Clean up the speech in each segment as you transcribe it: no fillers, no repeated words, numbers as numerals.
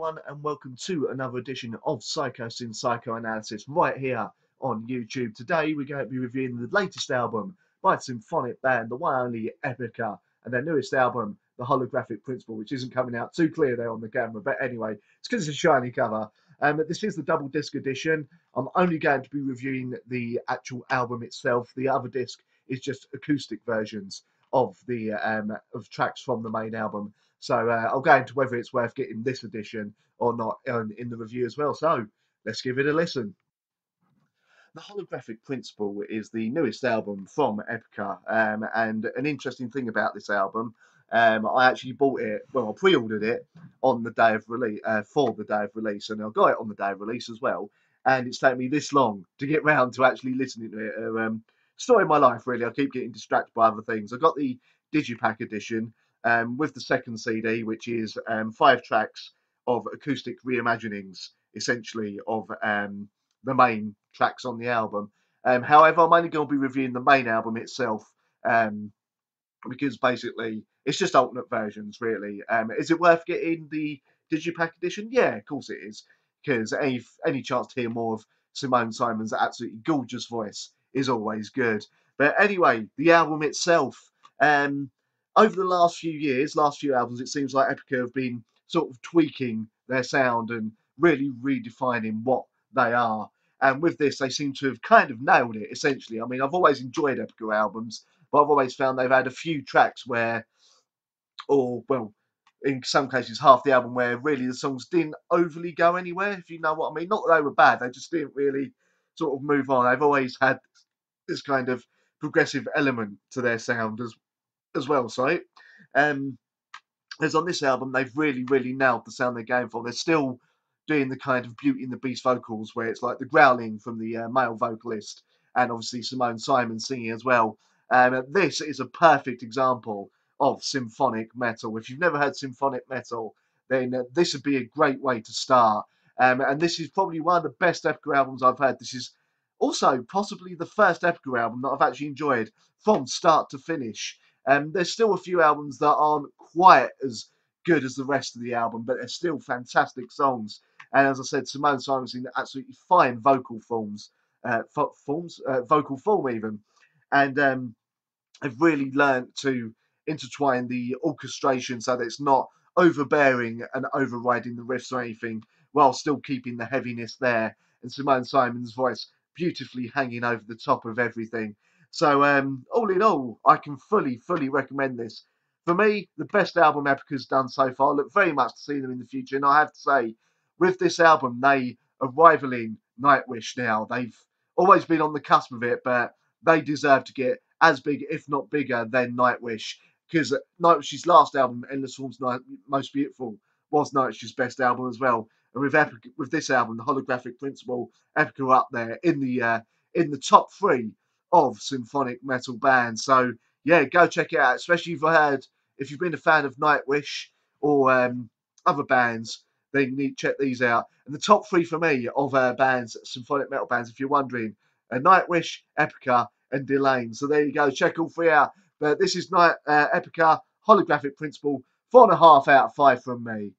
everyone, and welcome to another edition of Psychosin Psychoanalysis right here on YouTube. Today we're going to be reviewing the latest album by symphonic band, the one only Epica, and their newest album, The Holographic Principle, which isn't coming out too clear there on the camera, but anyway, it's because it's a shiny cover. This is the double disc edition. I'm only going to be reviewing the actual album itself. The other disc is just acoustic versions of the of tracks from the main album. So I'll go into whether it's worth getting this edition or not in the review as well. So let's give it a listen. The Holographic Principle is the newest album from Epica, and an interesting thing about this album, I actually bought it, well, I pre-ordered it on the day of release, for the day of release, and I got it on the day of release as well, and it's taken me this long to get round to actually listening to it. Story of my life, really. I keep getting distracted by other things. I got the Digipack edition, with the second CD, which is 5 tracks of acoustic reimaginings, essentially, of the main tracks on the album. However, I'm only going to be reviewing the main album itself, because basically it's just alternate versions, really. Is it worth getting the Digipack edition? Yeah, of course it is, because any chance to hear more of Simone Simon's absolutely gorgeous voice is always good. But anyway, the album itself, over the last few years, last few albums, it seems like Epica have been sort of tweaking their sound and really redefining what they are. And with this, they seem to have kind of nailed it, essentially. I mean, I've always enjoyed Epica albums, but I've always found they've had a few tracks where, or, well, in some cases, half the album where really the songs didn't overly go anywhere, if you know what I mean. Not that they were bad, they just didn't really sort of move on. They've always had this kind of progressive element to their sound as well, sorry. As on this album, they've really nailed the sound they're going for. They're still doing the kind of Beauty and the Beast vocals, where it's like the growling from the male vocalist, and obviously Simone Simon singing as well. This is a perfect example of symphonic metal. If you've never heard symphonic metal, then this would be a great way to start. And this is probably one of the best Epica albums I've heard. This is also possibly the first Epica album that I've actually enjoyed from start to finish. There's still a few albums that aren't quite as good as the rest of the album, but they're still fantastic songs. And as I said, Simone Simon's in absolutely fine vocal forms, vocal form even. And I've really learned to intertwine the orchestration so that it's not overbearing and overriding the riffs or anything, while still keeping the heaviness there. And Simone Simon's voice beautifully hanging over the top of everything. So all in all, I can fully recommend this. For me, the best album Epica's done so far. I look very much to see them in the future. And I have to say, with this album, they are rivaling Nightwish now. They've always been on the cusp of it, but they deserve to get as big, if not bigger, than Nightwish. Because Nightwish's last album, Endless Form's Most Beautiful, was Nightwish's best album as well. And with Epica, with this album, The Holographic Principle, Epica are up there in the top 3 of symphonic metal bands. So yeah, go check it out. Especially if you've been a fan of Nightwish or other bands, then you need to check these out. And the top 3 for me of bands, symphonic metal bands, if you're wondering, Nightwish, Epica, and Delane. So there you go. Check all 3 out. But this is Epica Holographic Principle, 4.5 out of 5 from me.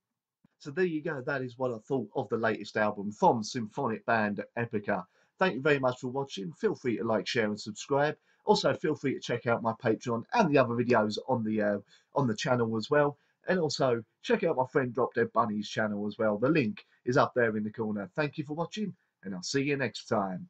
So there you go. That is what I thought of the latest album from symphonic band Epica. Thank you very much for watching. Feel free to like, share, and subscribe. Also, feel free to check out my Patreon and the other videos on the channel as well. And also, check out my friend Drop Dead Bunny's channel as well. The link is up there in the corner. Thank you for watching, and I'll see you next time.